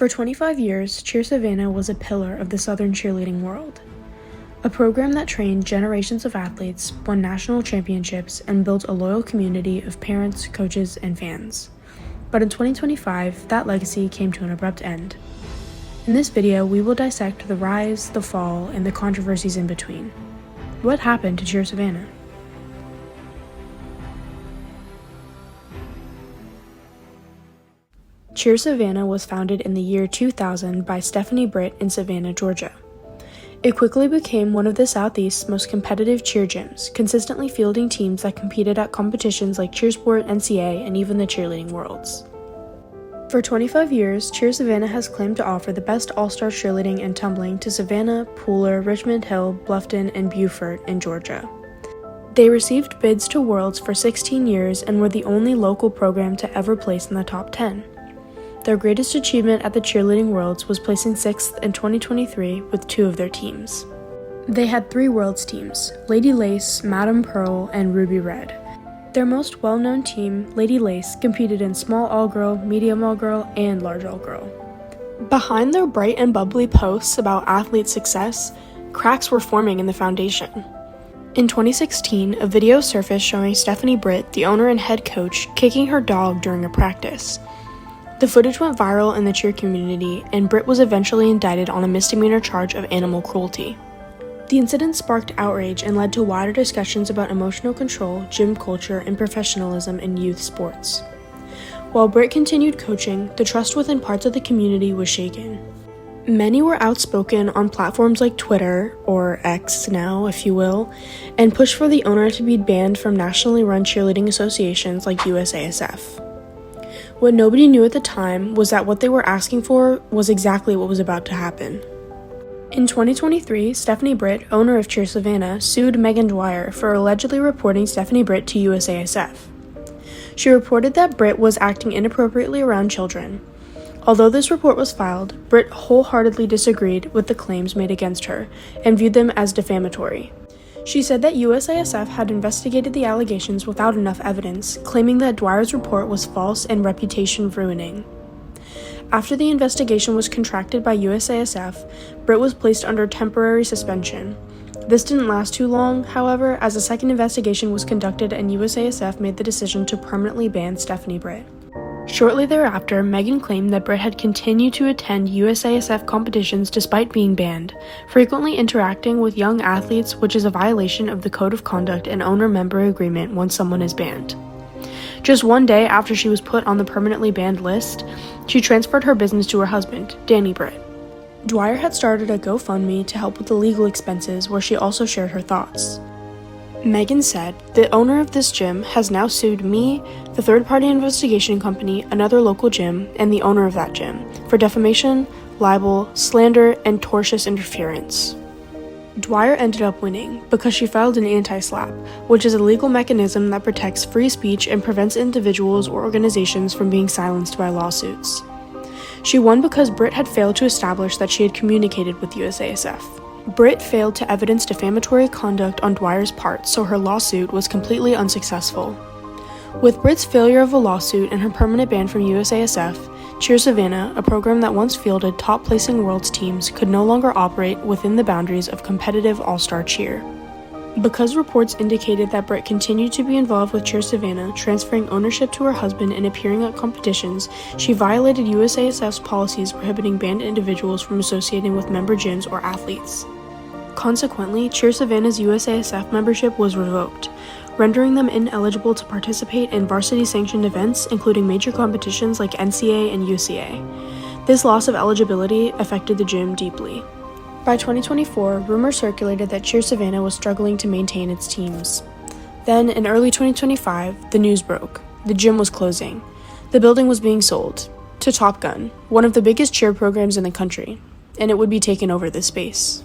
For 25 years, Cheer Savannah was a pillar of the Southern cheerleading world. A program that trained generations of athletes, won national championships, and built a loyal community of parents, coaches, and fans. But in 2025, that legacy came to an abrupt end. In this video, we will dissect the rise, the fall, and the controversies in between. What happened to Cheer Savannah? Cheer Savannah was founded in the year 2000 by Stephanie Britt in Savannah, Georgia. It quickly became one of the Southeast's most competitive cheer gyms, consistently fielding teams that competed at competitions like Cheersport, NCA, and even the Cheerleading Worlds. For 25 years, Cheer Savannah has claimed to offer the best Allstar cheerleading and tumbling to Savannah, Pooler, Richmond Hill, Bluffton, and Beaufort in Georgia. They received bids to Worlds for 16 years and were the only local program to ever place in the top 10. Their greatest achievement at the Cheerleading Worlds was placing 6th in 2023 with 2 of their teams. They had 3 Worlds teams, Lady Lace, Madam Pearl, and Ruby Red. Their most well-known team, Lady Lace, competed in small all-girl, medium all-girl, and large all-girl. Behind their bright and bubbly posts about athlete success, cracks were forming in the foundation. In 2016, a video surfaced showing Stephanie Britt, the owner and head coach, kicking her dog during a practice. The footage went viral in the cheer community, and Britt was eventually indicted on a misdemeanor charge of animal cruelty. The incident sparked outrage and led to wider discussions about emotional control, gym culture, and professionalism in youth sports. While Britt continued coaching, the trust within parts of the community was shaken. Many were outspoken on platforms like Twitter, or X now, if you will, and pushed for the owner to be banned from nationally run cheerleading associations like USASF. What nobody knew at the time was that what they were asking for was exactly what was about to happen. In 2023, Stephanie Britt, owner of Cheer Savannah, sued Megan Dwyer for allegedly reporting Stephanie Britt to USASF. She reported that Britt was acting inappropriately around children. Although this report was filed, Britt wholeheartedly disagreed with the claims made against her and viewed them as defamatory. She said that USASF had investigated the allegations without enough evidence, claiming that Dwyer's report was false and reputation-ruining. After the investigation was contracted by USASF, Britt was placed under temporary suspension. This didn't last too long, however, as a second investigation was conducted and USASF made the decision to permanently ban Stephanie Britt. Shortly thereafter, Megan claimed that Britt had continued to attend USASF competitions despite being banned, frequently interacting with young athletes, which is a violation of the Code of Conduct and Owner-Member Agreement once someone is banned. Just one day after she was put on the permanently banned list, she transferred her business to her husband, Danny Britt. Dwyer had started a GoFundMe to help with the legal expenses, where she also shared her thoughts. Megan said, "The owner of this gym has now sued me, the third-party investigation company, another local gym, and the owner of that gym, for defamation, libel, slander, and tortious interference." Dwyer ended up winning because she filed an anti-SLAPP, which is a legal mechanism that protects free speech and prevents individuals or organizations from being silenced by lawsuits. She won because Britt had failed to establish that she had communicated with USASF. Britt failed to evidence defamatory conduct on Dwyer's part, so her lawsuit was completely unsuccessful. With Britt's failure of a lawsuit and her permanent ban from USASF, Cheer Savannah, a program that once fielded top-placing Worlds teams, could no longer operate within the boundaries of competitive all-star cheer. Because reports indicated that Britt continued to be involved with Cheer Savannah, transferring ownership to her husband and appearing at competitions, she violated USASF's policies prohibiting banned individuals from associating with member gyms or athletes. Consequently, Cheer Savannah's USASF membership was revoked, rendering them ineligible to participate in varsity-sanctioned events, including major competitions like NCA and UCA. This loss of eligibility affected the gym deeply. By 2024, rumors circulated that Cheer Savannah was struggling to maintain its teams. Then, in early 2025, the news broke. The gym was closing. The building was being sold to Top Gun, one of the biggest cheer programs in the country, and it would be taking over this space.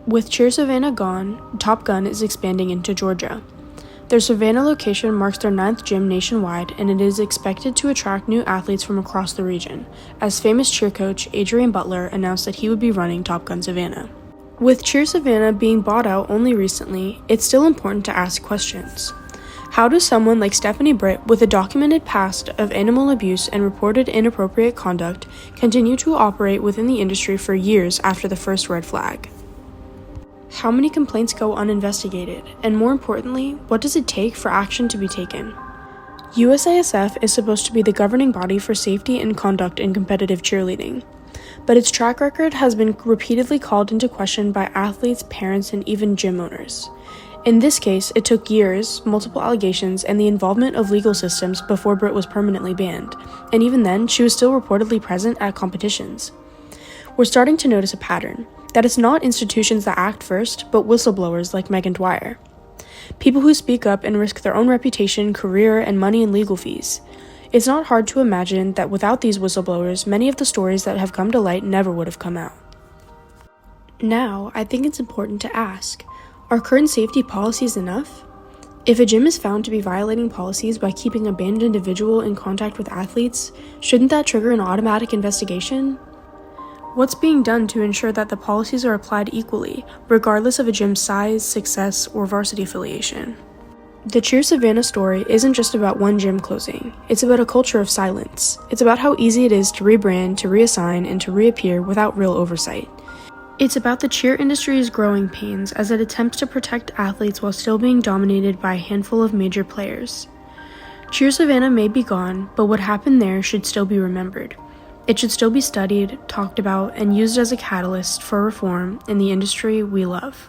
With Cheer Savannah gone, Top Gun is expanding into Georgia. Their Savannah location marks their 9th gym nationwide, and it is expected to attract new athletes from across the region, as famous cheer coach Adrian Butler announced that he would be running Top Gun Savannah. With Cheer Savannah being bought out only recently, it's still important to ask questions. How does someone like Stephanie Britt, with a documented past of animal abuse and reported inappropriate conduct, continue to operate within the industry for years after the first red flag? How many complaints go uninvestigated? And more importantly, what does it take for action to be taken? USASF is supposed to be the governing body for safety and conduct in competitive cheerleading, but its track record has been repeatedly called into question by athletes, parents, and even gym owners. In this case, it took years, multiple allegations, and the involvement of legal systems before Britt was permanently banned, and even then, she was still reportedly present at competitions. We're starting to notice a pattern, that it's not institutions that act first, but whistleblowers like Megan Dwyer. People who speak up and risk their own reputation, career, and money in legal fees. It's not hard to imagine that without these whistleblowers, many of the stories that have come to light never would have come out. Now, I think it's important to ask, are current safety policies enough? If a gym is found to be violating policies by keeping a banned individual in contact with athletes, shouldn't that trigger an automatic investigation? What's being done to ensure that the policies are applied equally, regardless of a gym's size, success, or varsity affiliation? The Cheer Savannah story isn't just about one gym closing, it's about a culture of silence. It's about how easy it is to rebrand, to reassign, and to reappear without real oversight. It's about the cheer industry's growing pains as it attempts to protect athletes while still being dominated by a handful of major players. Cheer Savannah may be gone, but what happened there should still be remembered. It should still be studied, talked about, and used as a catalyst for reform in the industry we love.